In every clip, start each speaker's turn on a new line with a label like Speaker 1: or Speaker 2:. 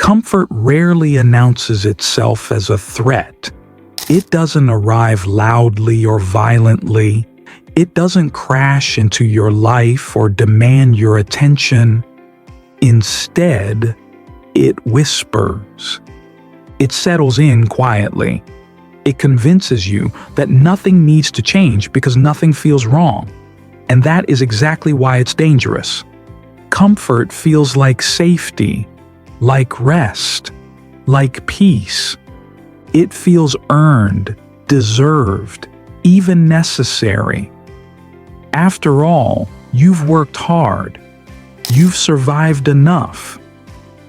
Speaker 1: Comfort rarely announces itself as a threat. It doesn't arrive loudly or violently. It doesn't crash into your life or demand your attention. Instead, it whispers. It settles in quietly. It convinces you that nothing needs to change because nothing feels wrong. And that is exactly why it's dangerous. Comfort feels like safety, like rest, like peace. It feels earned, deserved, even necessary. After all, you've worked hard. You've survived enough.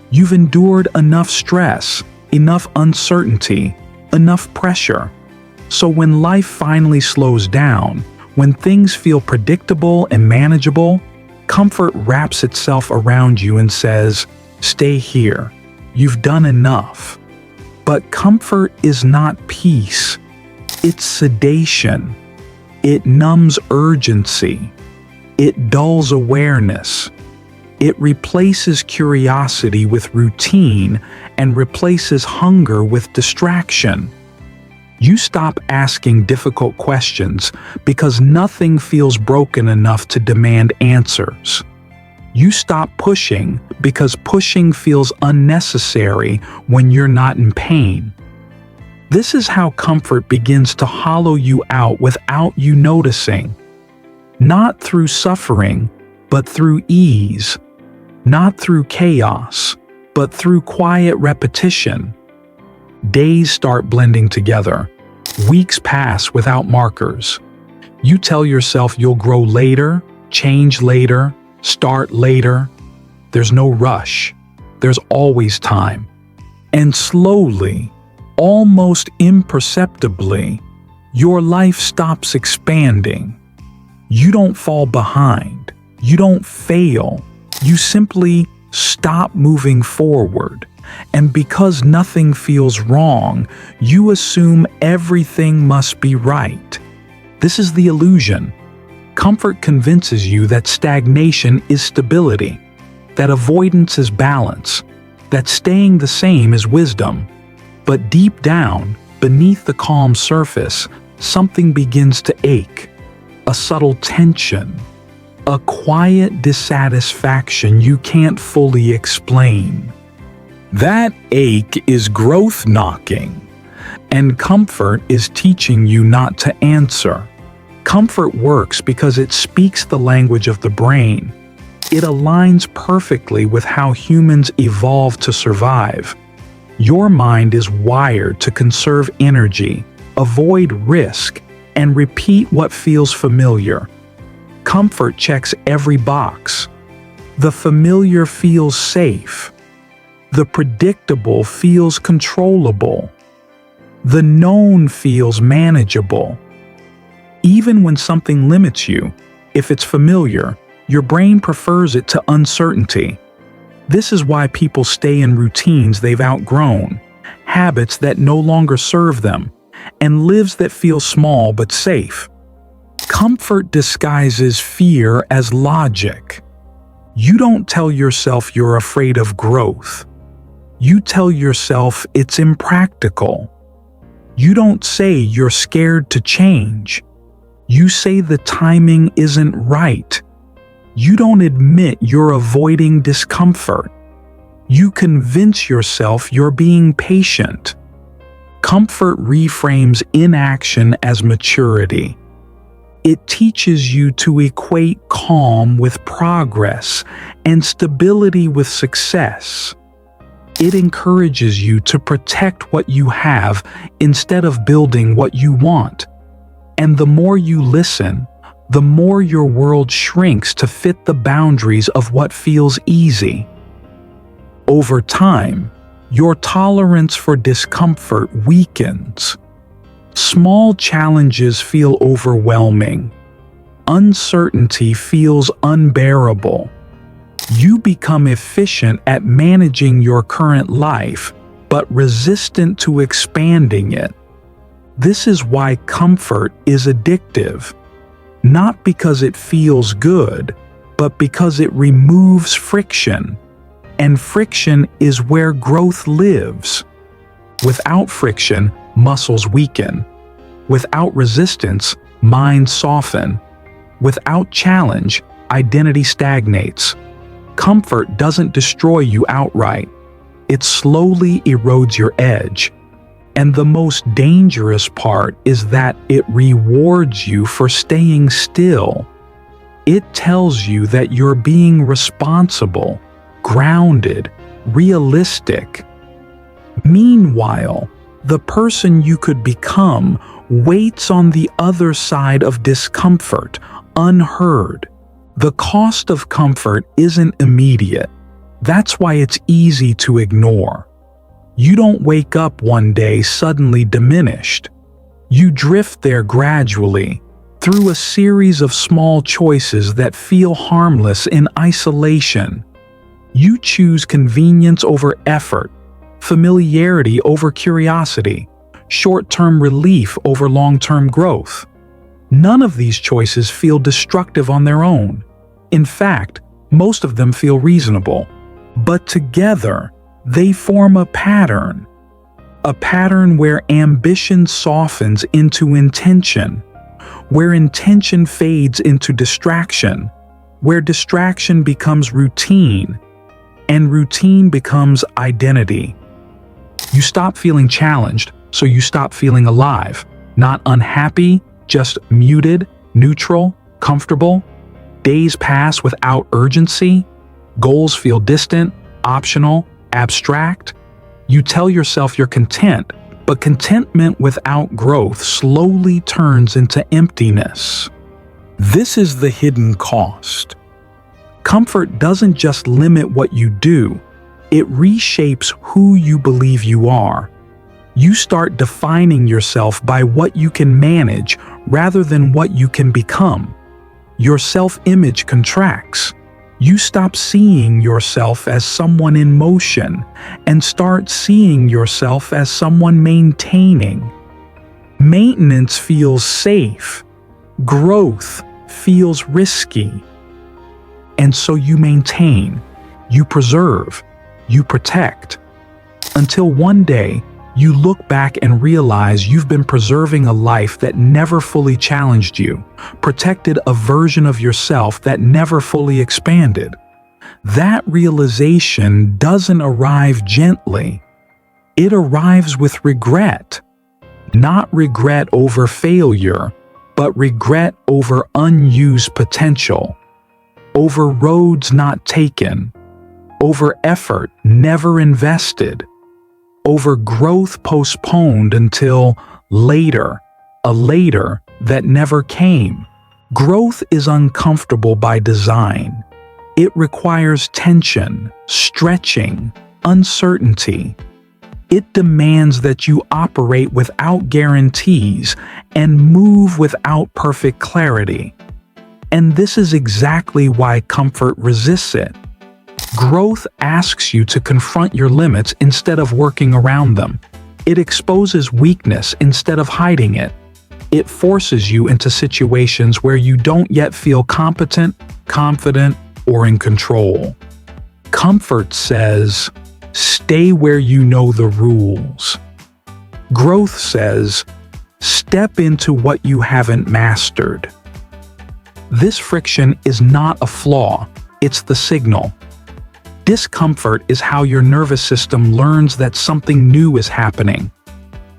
Speaker 1: You've endured enough stress, enough uncertainty, enough pressure. So when life finally slows down, when things feel predictable and manageable, comfort wraps itself around you and says, "Stay here. You've done enough." But comfort is not peace. It's sedation. It numbs urgency. It dulls awareness. It replaces curiosity with routine and replaces hunger with distraction. You stop asking difficult questions because nothing feels broken enough to demand answers. You stop pushing because pushing feels unnecessary when you're not in pain. This is how comfort begins to hollow you out without you noticing. Not through suffering, but through ease. Not through chaos, but through quiet repetition. Days start blending together. Weeks pass without markers. You tell yourself you'll grow later, change later, start later. There's no rush. There's always time. And slowly, almost imperceptibly, your life stops expanding. You don't fall behind. You don't fail. You simply stop moving forward. And because nothing feels wrong, you assume everything must be right. This is the illusion. Comfort convinces you that stagnation is stability, that avoidance is balance, that staying the same is wisdom. But deep down, beneath the calm surface, something begins to ache. A subtle tension. A quiet dissatisfaction you can't fully explain. That ache is growth knocking, and comfort is teaching you not to answer. Comfort works because it speaks the language of the brain. It aligns perfectly with how humans evolved to survive. Your mind is wired to conserve energy, avoid risk, and repeat what feels familiar. Comfort checks every box. The familiar feels safe. The predictable feels controllable. The known feels manageable. Even when something limits you, if it's familiar, your brain prefers it to uncertainty. This is why people stay in routines they've outgrown, habits that no longer serve them, and lives that feel small but safe. Comfort disguises fear as logic. You don't tell yourself you're afraid of growth. You tell yourself it's impractical. You don't say you're scared to change. You say the timing isn't right. You don't admit you're avoiding discomfort. You convince yourself you're being patient. Comfort reframes inaction as maturity. It teaches you to equate calm with progress and stability with success. It encourages you to protect what you have instead of building what you want. And the more you listen, the more your world shrinks to fit the boundaries of what feels easy. Over time, your tolerance for discomfort weakens. Small challenges feel overwhelming. Uncertainty feels unbearable. You become efficient at managing your current life, but resistant to expanding it. This is why comfort is addictive. Not because it feels good, but because it removes friction. And friction is where growth lives. Without friction, muscles weaken. Without resistance, minds soften. Without challenge, identity stagnates. Comfort doesn't destroy you outright. It slowly erodes your edge. And the most dangerous part is that it rewards you for staying still. It tells you that you're being responsible, grounded, realistic. Meanwhile, the person you could become waits on the other side of discomfort, unheard. The cost of comfort isn't immediate. That's why it's easy to ignore. You don't wake up one day suddenly diminished. You drift there gradually, through a series of small choices that feel harmless in isolation. You choose convenience over effort, familiarity over curiosity, short-term relief over long-term growth. None of these choices feel destructive on their own. In fact, most of them feel reasonable. But together, they form a pattern where ambition softens into intention, where intention fades into distraction, where distraction becomes routine, and routine becomes identity. You stop feeling challenged, so you stop feeling alive. Not unhappy, just muted, neutral, comfortable. Days pass without urgency. Goals feel distant, optional, abstract. You tell yourself you're content, but contentment without growth slowly turns into emptiness. This is the hidden cost. Comfort doesn't just limit what you do, it reshapes who you believe you are. You start defining yourself by what you can manage rather than what you can become. Your self-image contracts. You stop seeing yourself as someone in motion and start seeing yourself as someone maintaining. Maintenance feels safe. Growth feels risky. And so you maintain, you preserve, you protect. Until one day, you look back and realize you've been preserving a life that never fully challenged you, protected a version of yourself that never fully expanded. That realization doesn't arrive gently. It arrives with regret. Not regret over failure, but regret over unused potential, over roads not taken, over effort never invested, over growth postponed until later, a later that never came. Growth is uncomfortable by design. It requires tension, stretching, uncertainty. It demands that you operate without guarantees and move without perfect clarity. And this is exactly why comfort resists it. Growth asks you to confront your limits instead of working around them. It exposes weakness instead of hiding it. It forces you into situations where you don't yet feel competent, confident, or in control. Comfort says, stay where you know the rules. Growth says, step into what you haven't mastered. This friction is not a flaw, it's the signal. Discomfort is how your nervous system learns that something new is happening.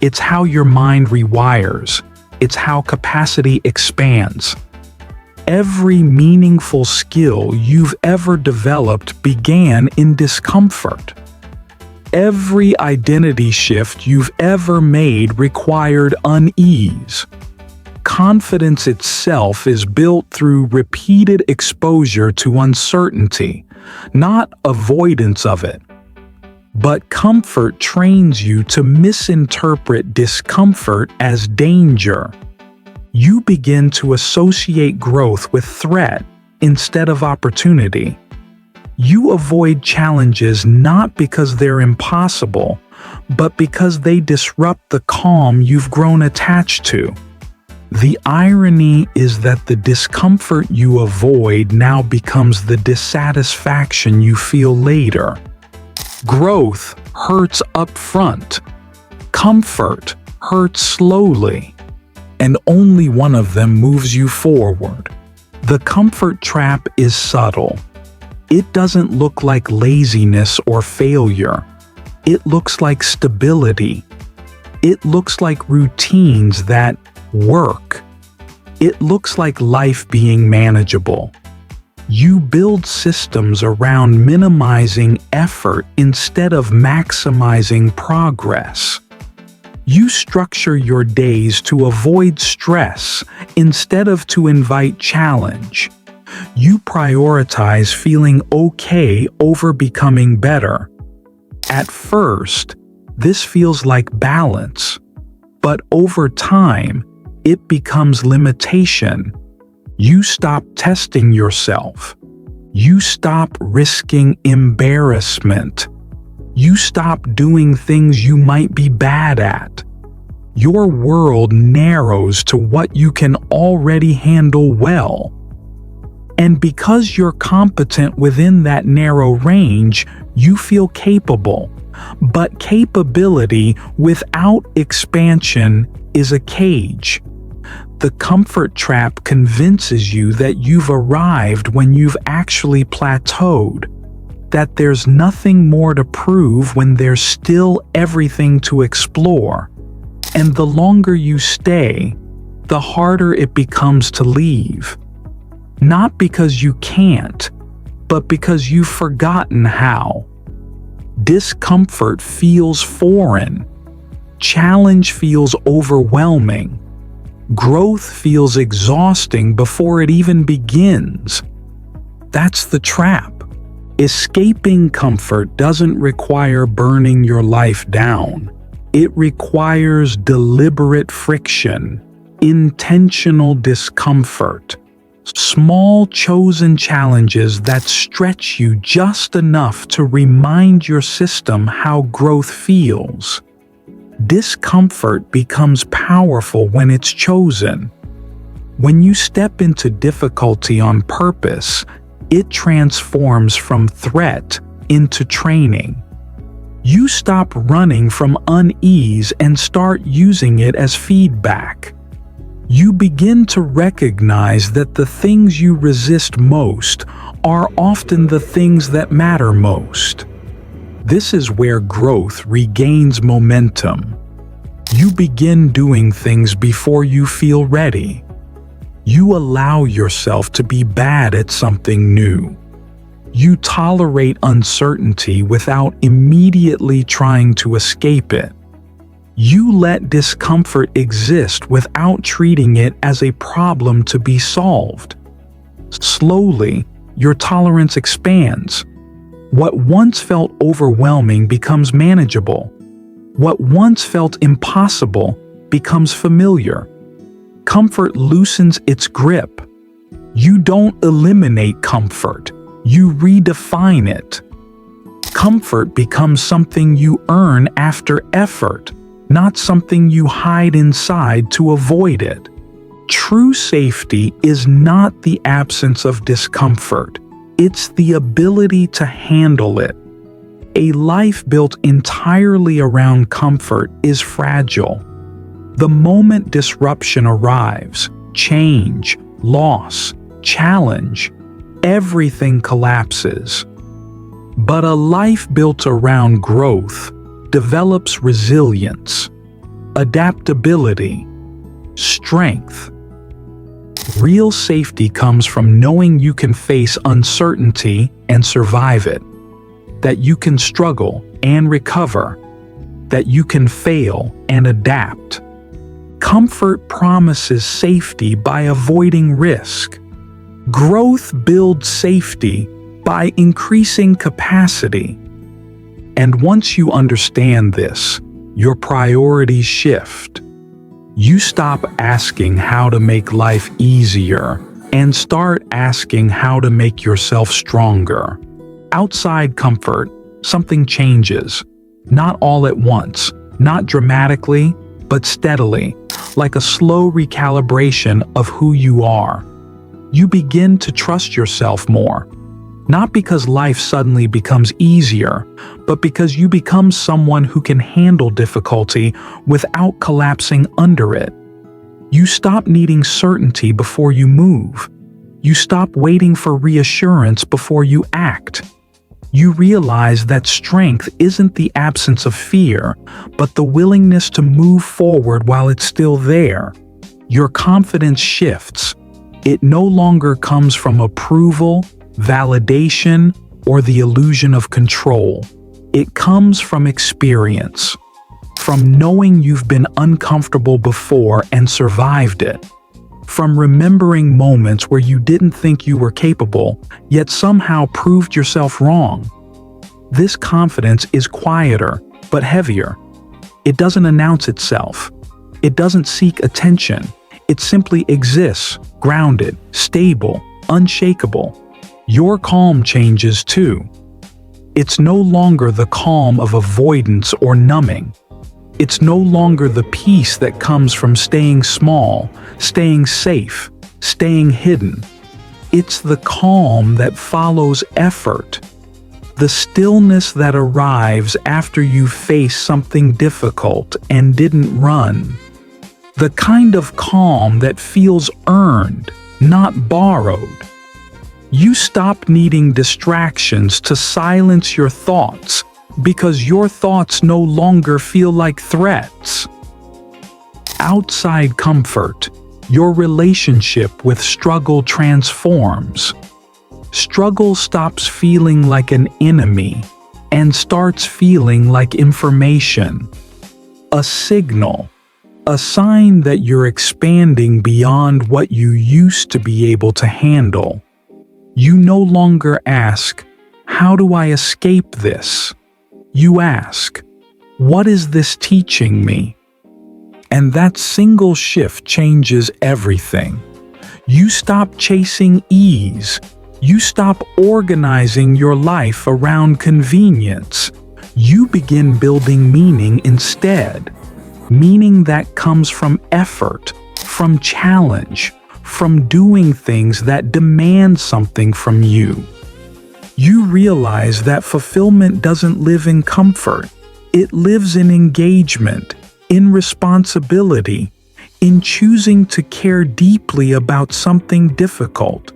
Speaker 1: It's how your mind rewires. It's how capacity expands. Every meaningful skill you've ever developed began in discomfort. Every identity shift you've ever made required unease. Confidence itself is built through repeated exposure to uncertainty, not avoidance of it. But comfort trains you to misinterpret discomfort as danger. You begin to associate growth with threat instead of opportunity. You avoid challenges not because they're impossible, but because they disrupt the calm you've grown attached to. The irony is that the discomfort you avoid now becomes the dissatisfaction you feel later. Growth hurts up front. Comfort hurts slowly. And only one of them moves you forward. The comfort trap is subtle. It doesn't look like laziness or failure. It looks like stability. It looks like routines that work. It looks like life being manageable. You build systems around minimizing effort instead of maximizing progress. You structure your days to avoid stress instead of to invite challenge. You prioritize feeling okay over becoming better. At first, this feels like balance, but over time, it becomes limitation. You stop testing yourself. You stop risking embarrassment. You stop doing things you might be bad at. Your world narrows to what you can already handle well. And because you're competent within that narrow range, you feel capable. But capability without expansion is a cage. The comfort trap convinces you that you've arrived when you've actually plateaued, that there's nothing more to prove when there's still everything to explore. And the longer you stay, the harder it becomes to leave. Not because you can't, but because you've forgotten how. Discomfort feels foreign. Challenge feels overwhelming. Growth feels exhausting before it even begins. That's the trap. Escaping comfort doesn't require burning your life down. It requires deliberate friction, intentional discomfort, small chosen challenges that stretch you just enough to remind your system how growth feels. Discomfort becomes powerful when it's chosen. When you step into difficulty on purpose, it transforms from threat into training. You stop running from unease and start using it as feedback. You begin to recognize that the things you resist most are often the things that matter most. This is where growth regains momentum. You begin doing things before you feel ready. You allow yourself to be bad at something new. You tolerate uncertainty without immediately trying to escape it. You let discomfort exist without treating it as a problem to be solved. Slowly, your tolerance expands. What once felt overwhelming becomes manageable. What once felt impossible becomes familiar. Comfort loosens its grip. You don't eliminate comfort. You redefine it. Comfort becomes something you earn after effort, not something you hide inside to avoid it. True safety is not the absence of discomfort. It's the ability to handle it. A life built entirely around comfort is fragile. The moment disruption arrives, change, loss, challenge, everything collapses. But a life built around growth develops resilience, adaptability, strength. Real safety comes from knowing you can face uncertainty and survive it, that you can struggle and recover, that you can fail and adapt. Comfort promises safety by avoiding risk. Growth builds safety by increasing capacity. And once you understand this, your priorities shift. You stop asking how to make life easier and start asking how to make yourself stronger. Outside comfort, something changes. Not all at once, not dramatically, but steadily, like a slow recalibration of who you are. You begin to trust yourself more. Not because life suddenly becomes easier, but because you become someone who can handle difficulty without collapsing under it. You stop needing certainty before you move. You stop waiting for reassurance before you act. You realize that strength isn't the absence of fear, but the willingness to move forward while it's still there. Your confidence shifts. It no longer comes from approval, validation, or the illusion of control. It comes from experience, from knowing you've been uncomfortable before and survived it, from remembering moments where you didn't think you were capable, yet somehow proved yourself wrong. This confidence is quieter, but heavier. It doesn't announce itself. It doesn't seek attention. It simply exists, grounded, stable, unshakable. Your calm changes too. It's no longer the calm of avoidance or numbing. It's no longer the peace that comes from staying small, staying safe, staying hidden. It's the calm that follows effort. The stillness that arrives after you face something difficult and didn't run. The kind of calm that feels earned, not borrowed. You stop needing distractions to silence your thoughts because your thoughts no longer feel like threats. Outside comfort, your relationship with struggle transforms. Struggle stops feeling like an enemy and starts feeling like information. A signal, a sign that you're expanding beyond what you used to be able to handle. You no longer ask, "How do I escape this?" You ask, "What is this teaching me?" And that single shift changes everything. You stop chasing ease. You stop organizing your life around convenience. You begin building meaning instead. Meaning that comes from effort, from challenge, from doing things that demand something from you. You realize that fulfillment doesn't live in comfort. It lives in engagement, in responsibility, in choosing to care deeply about something difficult.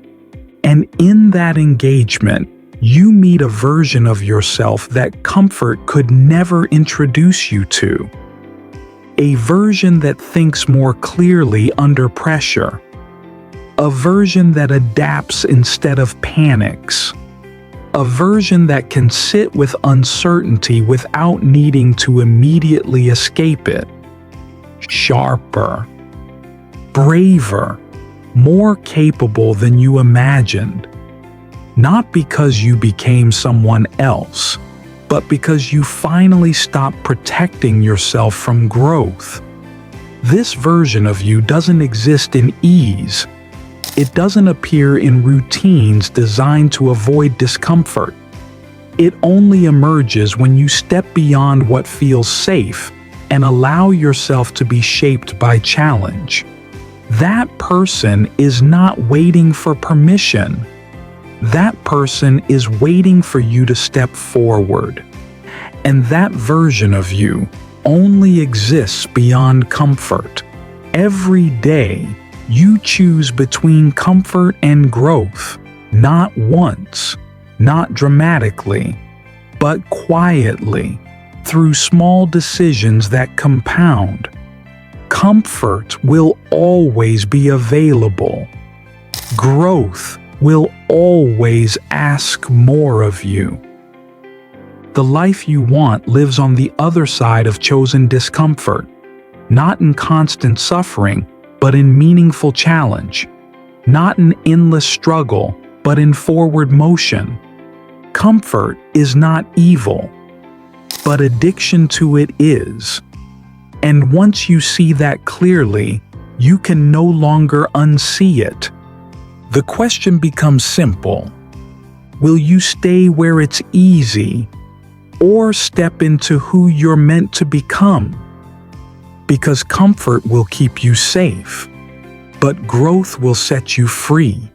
Speaker 1: And in that engagement, you meet a version of yourself that comfort could never introduce you to. A version that thinks more clearly under pressure. A version that adapts instead of panics. A version that can sit with uncertainty without needing to immediately escape it. Sharper, braver, more capable than you imagined. Not because you became someone else, but because you finally stopped protecting yourself from growth. This version of you doesn't exist in ease. It doesn't appear in routines designed to avoid discomfort. It only emerges when you step beyond what feels safe and allow yourself to be shaped by challenge. That person is not waiting for permission. That person is waiting for you to step forward. And that version of you only exists beyond comfort. Every day, you choose between comfort and growth, not once, not dramatically, but quietly, through small decisions that compound. Comfort will always be available. Growth will always ask more of you. The life you want lives on the other side of chosen discomfort, not in constant suffering, but in meaningful challenge, not in endless struggle, but in forward motion. Comfort is not evil, but addiction to it is. And once you see that clearly, you can no longer unsee it. The question becomes simple. Will you stay where it's easy, or step into who you're meant to become? Because comfort will keep you safe, but growth will set you free.